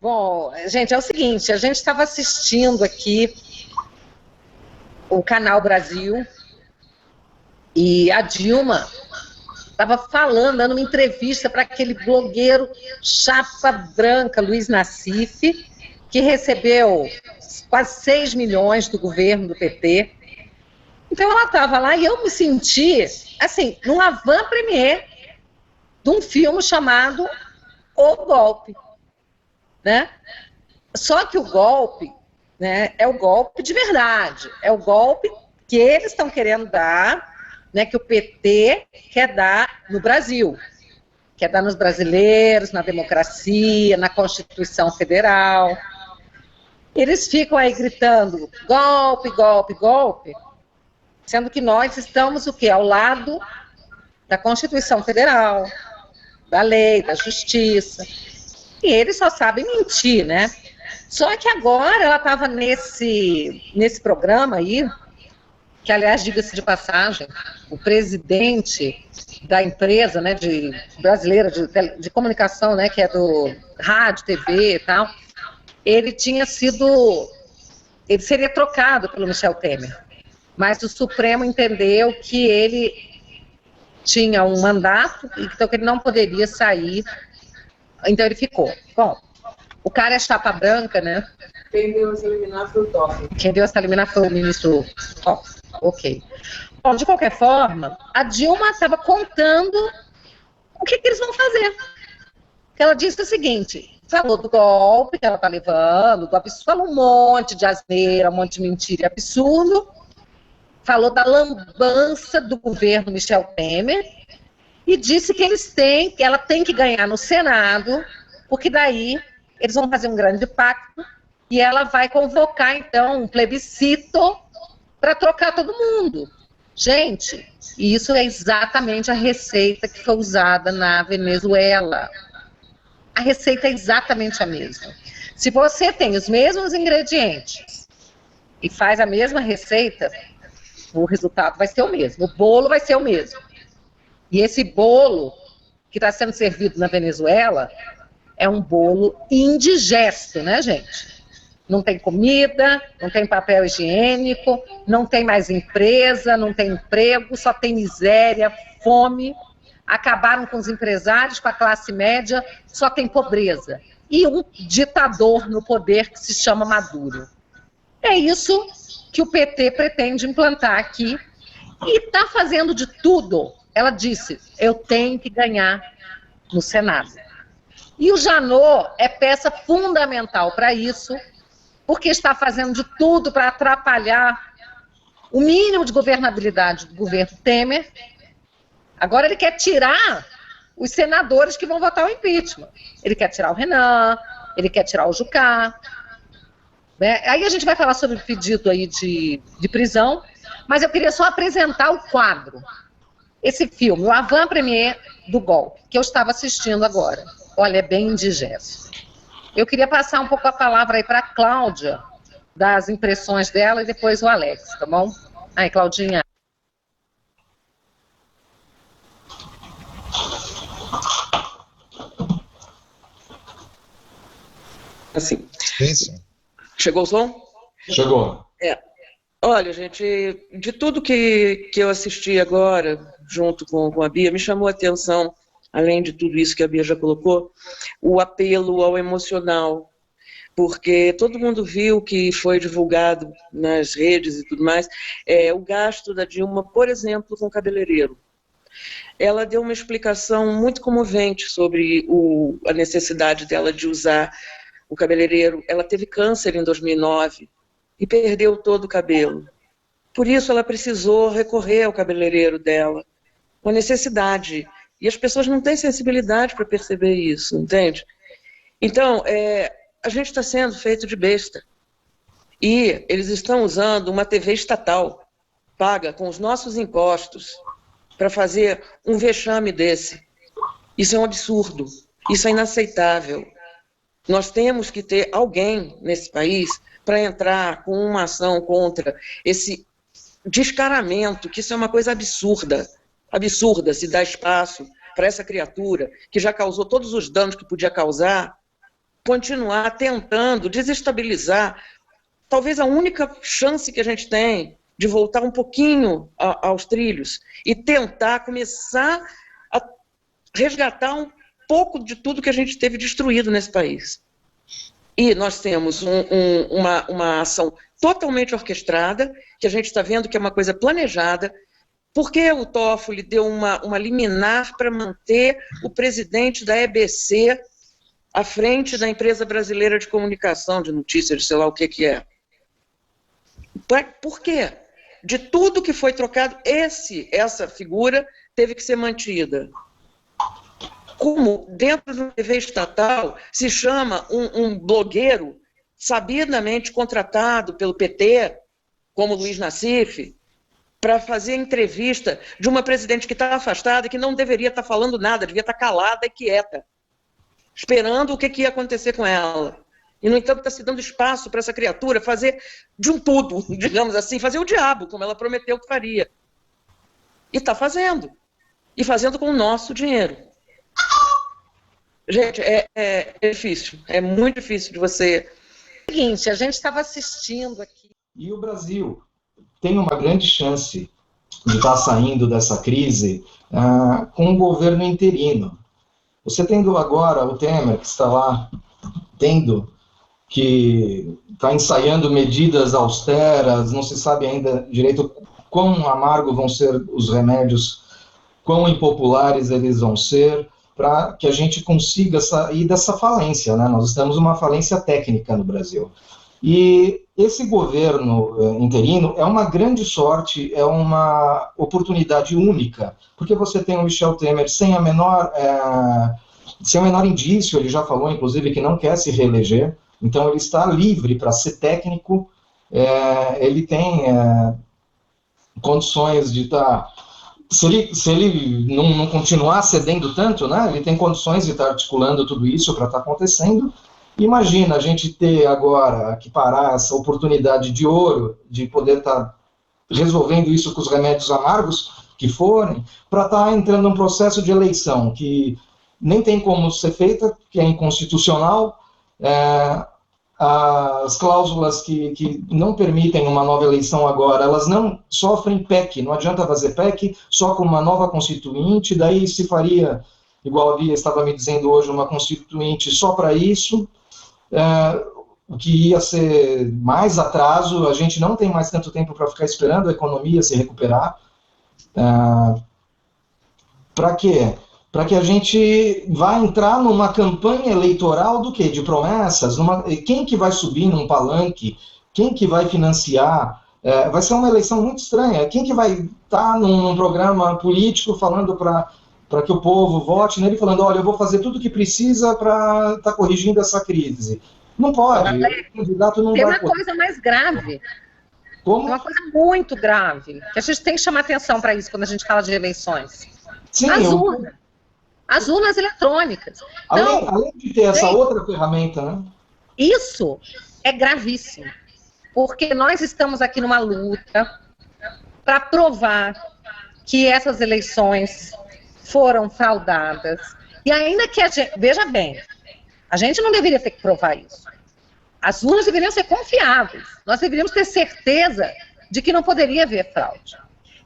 Bom, gente, é o seguinte, a gente estava assistindo aqui o Canal Brasil e a Dilma estava falando, dando uma entrevista para aquele blogueiro chapa branca, Luiz Nassif, que recebeu quase 6 milhões do governo do PT. Então ela estava lá e eu me senti, assim, num avant-première de um filme chamado O Golpe, né? Só que o golpe, né, é o golpe de verdade, é o golpe que eles estão querendo dar, né, que o PT quer dar no Brasil, quer dar nos brasileiros, na democracia, na Constituição Federal. Eles ficam aí gritando golpe, golpe, golpe, sendo que nós estamos o quê? Ao lado da Constituição Federal, da lei, da justiça. E eles só sabem mentir, né? Só que agora ela estava nesse programa aí, que aliás, diga-se de passagem, o presidente da empresa, né, brasileira de comunicação, né, que é do rádio, TV e tal, ele seria trocado pelo Michel Temer, mas o Supremo entendeu que ele tinha um mandato, então que ele não poderia sair, então ele ficou. Bom, o cara é chapa branca, né? Quem deu essa eliminar foi o Toffoli. Quem deu essa eliminar foi o ministro Toffoli. Ok. Bom, de qualquer forma, a Dilma estava contando o que eles vão fazer. Ela disse o seguinte, falou do golpe que ela está levando, do absurdo, falou um monte de asneira, um monte de mentira e absurdo, falou da lambança do governo Michel Temer e disse que ela tem que ganhar no Senado, porque daí eles vão fazer um grande pacto e ela vai convocar, então, um plebiscito para trocar todo mundo. Gente, isso é exatamente a receita que foi usada na Venezuela. A receita é exatamente a mesma. Se você tem os mesmos ingredientes e faz a mesma receita, o resultado vai ser o mesmo, o bolo vai ser o mesmo. E esse bolo que está sendo servido na Venezuela é um bolo indigesto, né, gente? Não tem comida, não tem papel higiênico, não tem mais empresa, não tem emprego, só tem miséria, fome. Acabaram com os empresários, com a classe média, só tem pobreza. E um ditador no poder que se chama Maduro. É isso que o PT pretende implantar aqui e está fazendo de tudo. Ela disse, eu tenho que ganhar no Senado. E o Janot é peça fundamental para isso, porque está fazendo de tudo para atrapalhar o mínimo de governabilidade do governo Temer. Agora ele quer tirar os senadores que vão votar o impeachment. Ele quer tirar o Renan, ele quer tirar o Jucá. Né? Aí a gente vai falar sobre o pedido aí de prisão, mas eu queria só apresentar o quadro. Esse filme, o avant-première do golpe, que eu estava assistindo agora. Olha, é bem indigesto. Eu queria passar um pouco a palavra aí para a Cláudia, das impressões dela, e depois o Alex, tá bom? Aí, Claudinha. Assim. Isso. Chegou o som? Chegou. Olha, gente, de tudo que eu assisti agora, junto com a Bia, me chamou a atenção, além de tudo isso que a Bia já colocou, o apelo ao emocional, porque todo mundo viu que foi divulgado nas redes e tudo mais, o gasto da Dilma, por exemplo, com cabeleireiro. Ela deu uma explicação muito comovente sobre a necessidade dela de usar o cabeleireiro. Ela teve câncer em 2009 e perdeu todo o cabelo. Por isso ela precisou recorrer ao cabeleireiro dela, uma necessidade. E as pessoas não têm sensibilidade para perceber isso, entende? Então, a gente está sendo feito de besta. E eles estão usando uma TV estatal, paga com os nossos impostos, para fazer um vexame desse. Isso é um absurdo, isso é inaceitável. Nós temos que ter alguém nesse país para entrar com uma ação contra esse descaramento, que isso é uma coisa absurda, absurda se dar espaço para essa criatura que já causou todos os danos que podia causar, continuar tentando desestabilizar, talvez a única chance que a gente tem de voltar um pouquinho aos trilhos e tentar começar a resgatar um pouco de tudo que a gente teve destruído nesse país. E nós temos uma ação totalmente orquestrada, que a gente está vendo que é uma coisa planejada. Por que o Toffoli deu uma liminar para manter o presidente da EBC à frente da empresa brasileira de comunicação, de notícias, sei lá o que é? Por quê? De tudo que foi trocado, essa figura teve que ser mantida. Como dentro de uma TV estatal se chama um blogueiro sabidamente contratado pelo PT, como Luiz Nassif, para fazer entrevista de uma presidente que está afastada e que não deveria estar falando nada, devia estar calada e quieta, esperando o que ia acontecer com ela. E, no entanto, está se dando espaço para essa criatura fazer de um tudo, digamos assim, fazer o diabo, como ela prometeu que faria. E está fazendo. E fazendo com o nosso dinheiro. Gente, é difícil. É muito difícil de você... Seguinte, a gente estava assistindo aqui. E o Brasil tem uma grande chance de estar saindo dessa crise com um governo interino. Você tendo agora o Temer, que está lá, que está ensaiando medidas austeras, não se sabe ainda direito quão amargo vão ser os remédios, quão impopulares eles vão ser, para que a gente consiga sair dessa falência, né? Nós estamos numa falência técnica no Brasil. E esse governo interino é uma grande sorte, é uma oportunidade única, porque você tem o Michel Temer sem o menor indício, ele já falou, inclusive, que não quer se reeleger, então ele está livre para ser técnico, ele tem condições de estar... Se ele não continuar cedendo tanto, né, ele tem condições de estar articulando tudo isso para estar acontecendo. Imagina a gente ter agora que parar essa oportunidade de ouro, de poder estar resolvendo isso com os remédios amargos que forem, para estar entrando num processo de eleição que nem tem como ser feita, que é inconstitucional, as cláusulas que não permitem uma nova eleição agora, elas não sofrem PEC, não adianta fazer PEC só com uma nova constituinte, daí se faria, igual a Bia estava me dizendo hoje, uma constituinte só para isso, o que ia ser mais atraso, a gente não tem mais tanto tempo para ficar esperando a economia se recuperar. Para quê? Para que a gente vá entrar numa campanha eleitoral do quê? De promessas? Quem que vai subir num palanque? Quem que vai financiar? Vai ser uma eleição muito estranha. Quem que vai estar num programa político falando para que o povo vote nele, falando, olha, eu vou fazer tudo o que precisa para estar corrigindo essa crise? Não pode. O candidato não vai poder. Tem uma coisa mais grave. Como? Uma coisa muito grave, que a gente tem que chamar atenção para isso quando a gente fala de eleições. Sim, as urnas eletrônicas. Então, além de ter essa outra ferramenta, né? Isso é gravíssimo, porque nós estamos aqui numa luta para provar que essas eleições foram fraudadas. E ainda que a gente... Veja bem, a gente não deveria ter que provar isso. As urnas deveriam ser confiáveis. Nós deveríamos ter certeza de que não poderia haver fraude.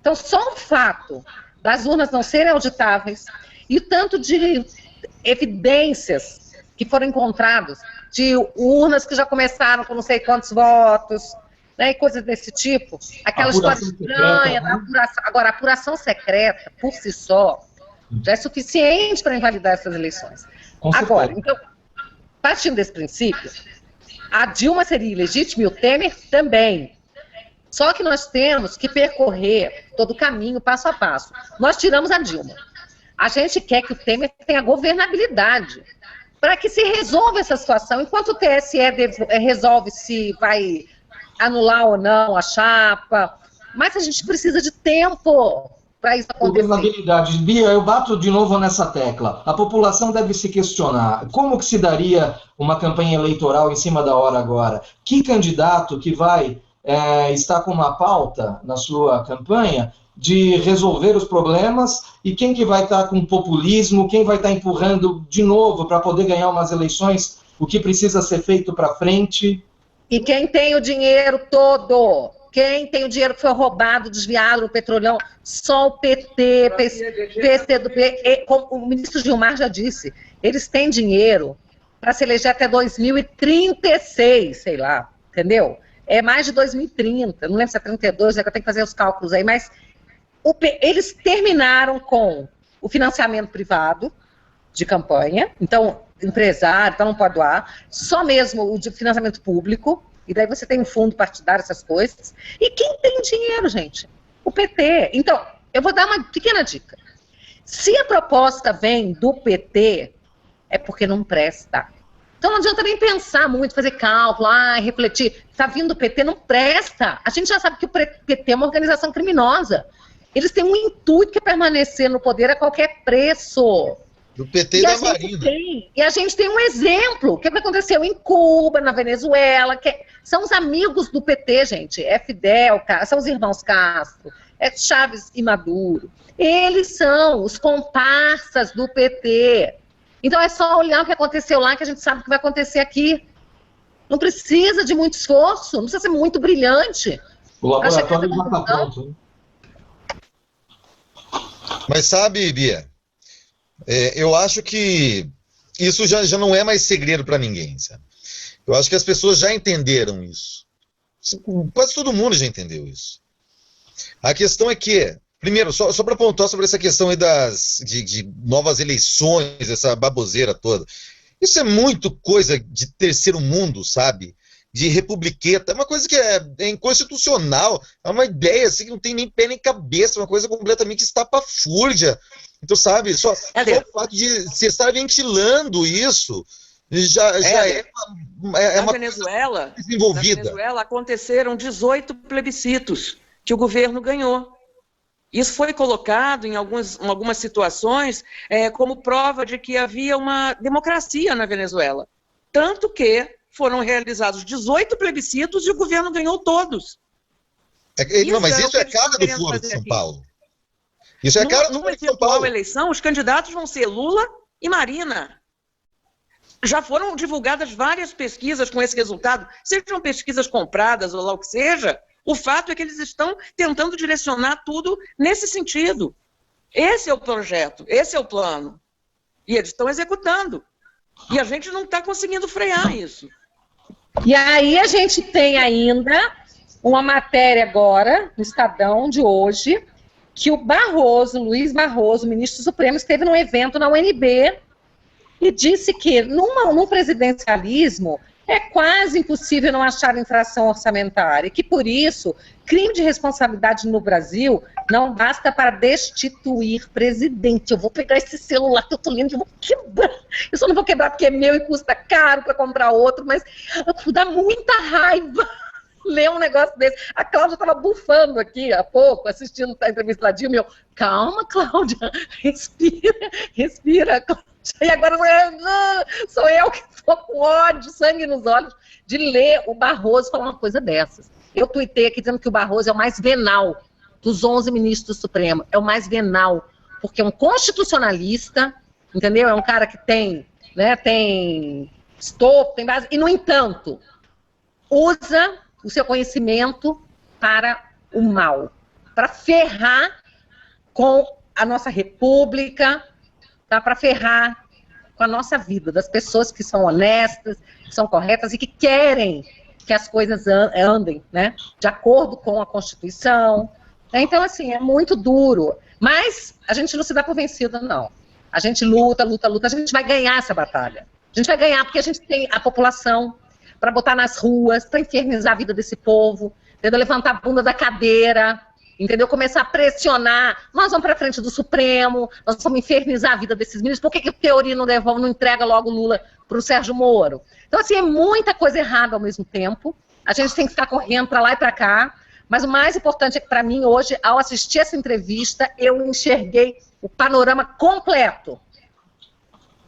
Então, só o fato das urnas não serem auditáveis e o tanto de evidências que foram encontradas, de urnas que já começaram com não sei quantos votos, né, e coisas desse tipo, aquela história estranha da apuração. Agora, a apuração secreta, por si só, já é suficiente para invalidar essas eleições. Agora, então, partindo desse princípio, a Dilma seria ilegítima e o Temer também. Só que nós temos que percorrer todo o caminho, passo a passo. Nós tiramos a Dilma. A gente quer que o Temer tenha governabilidade, para que se resolva essa situação, enquanto o TSE resolve se vai anular ou não a chapa, mas a gente precisa de tempo para isso acontecer. Governabilidade. Bia, eu bato de novo nessa tecla. A população deve se questionar como que se daria uma campanha eleitoral em cima da hora agora? Que candidato que vai estar com uma pauta na sua campanha de resolver os problemas e quem que vai estar com populismo, quem vai estar empurrando de novo para poder ganhar umas eleições o que precisa ser feito para frente. E quem tem o dinheiro todo? Quem tem o dinheiro que foi roubado, desviado no Petrolão? Só o PT, PCdoB, como o ministro Gilmar já disse, eles têm dinheiro para se eleger até 2036, sei lá, entendeu? É mais de 2030, não lembro se é 32, é que eu tenho que fazer os cálculos aí, mas eles terminaram com o financiamento privado de campanha, então, empresário, então não pode doar, só mesmo o de financiamento público, e daí você tem um fundo partidário, essas coisas. E quem tem dinheiro, gente? O PT. Então, eu vou dar uma pequena dica. Se a proposta vem do PT, é porque não presta. Então não adianta nem pensar muito, fazer cálculo, refletir. Está vindo do PT, não presta. A gente já sabe que o PT é uma organização criminosa. Eles têm um intuito que é permanecer no poder a qualquer preço. Do PT e da Marina. E a gente tem um exemplo, o que aconteceu em Cuba, na Venezuela, são os amigos do PT, gente, é Fidel, são os irmãos Castro, é Chávez e Maduro, eles são os comparsas do PT. Então é só olhar o que aconteceu lá que a gente sabe o que vai acontecer aqui. Não precisa de muito esforço, não precisa ser muito brilhante. O laboratório já está pronto. Hein? Mas sabe, Bia, eu acho que isso já não é mais segredo para ninguém, sabe? Eu acho que as pessoas já entenderam isso. Quase todo mundo já entendeu isso. A questão é que, primeiro, só para pontuar sobre essa questão aí de novas eleições, essa baboseira toda, isso é muito coisa de terceiro mundo, sabe? De republiqueta, é uma coisa que é inconstitucional, é uma ideia assim, que não tem nem pé nem cabeça, uma coisa completamente estapafúrdia. Então, sabe, só o fato de se estar ventilando isso já é uma Venezuela, coisa desenvolvida. Na Venezuela aconteceram 18 plebiscitos que o governo ganhou. Isso foi colocado em algumas situações como prova de que havia uma democracia na Venezuela. Tanto que foram realizados 18 plebiscitos e o governo ganhou todos. Mas isso é cara do Foro de São Paulo. Isso é cara do Foro de São Paulo. Numa eleição, os candidatos vão ser Lula e Marina. Já foram divulgadas várias pesquisas com esse resultado, sejam pesquisas compradas ou lá o que seja, o fato é que eles estão tentando direcionar tudo nesse sentido. Esse é o projeto, esse é o plano. E eles estão executando. E a gente não está conseguindo frear isso. E aí a gente tem ainda uma matéria agora, no Estadão de hoje, que o Luiz Barroso, ministro supremo, esteve num evento na UNB e disse que num presidencialismo é quase impossível não achar infração orçamentária, e que por isso, crime de responsabilidade no Brasil não basta para destituir presidente. Eu vou pegar esse celular que eu tô lendo e vou quebrar. Eu só não vou quebrar porque é meu e custa caro para comprar outro, mas dá muita raiva ler um negócio desse. A Cláudia estava bufando aqui há pouco, assistindo a entrevista da Dilma, calma, Cláudia, respira, Cláudia. E agora sou eu que estou com ódio, sangue nos olhos, de ler o Barroso falar uma coisa dessas. Eu tuitei aqui dizendo que o Barroso é o mais venal dos 11 ministros do Supremo, é o mais venal, porque é um constitucionalista, entendeu? É um cara que tem estofo, tem base, e, no entanto, usa o seu conhecimento para o mal, para ferrar com a nossa república, para ferrar com a nossa vida, das pessoas que são honestas, que são corretas e que querem que as coisas andem, né, de acordo com a Constituição. Então, assim, é muito duro. Mas a gente não se dá por vencida, não. A gente luta, a gente vai ganhar essa batalha. A gente vai ganhar porque a gente tem a população para botar nas ruas, para infernizar a vida desse povo, entendeu? Levantar a bunda da cadeira, entendeu? Começar a pressionar. Nós vamos para frente do Supremo, nós vamos infernizar a vida desses meninos. Por que o Teori não entrega logo o Lula para o Sérgio Moro? Então, assim, é muita coisa errada ao mesmo tempo. A gente tem que ficar correndo para lá e para cá. Mas o mais importante é que, para mim, hoje, ao assistir essa entrevista, eu enxerguei o panorama completo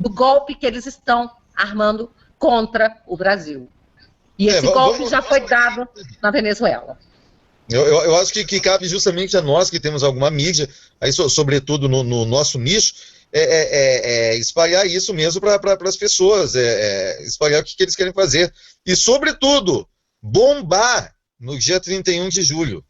do golpe que eles estão armando contra o Brasil. E esse golpe já foi dado na Venezuela. Eu acho que cabe justamente a nós que temos alguma mídia, aí, sobretudo no nosso nicho, espalhar isso mesmo para as pessoas, espalhar o que eles querem fazer. E, sobretudo, bombar no dia 31 de julho.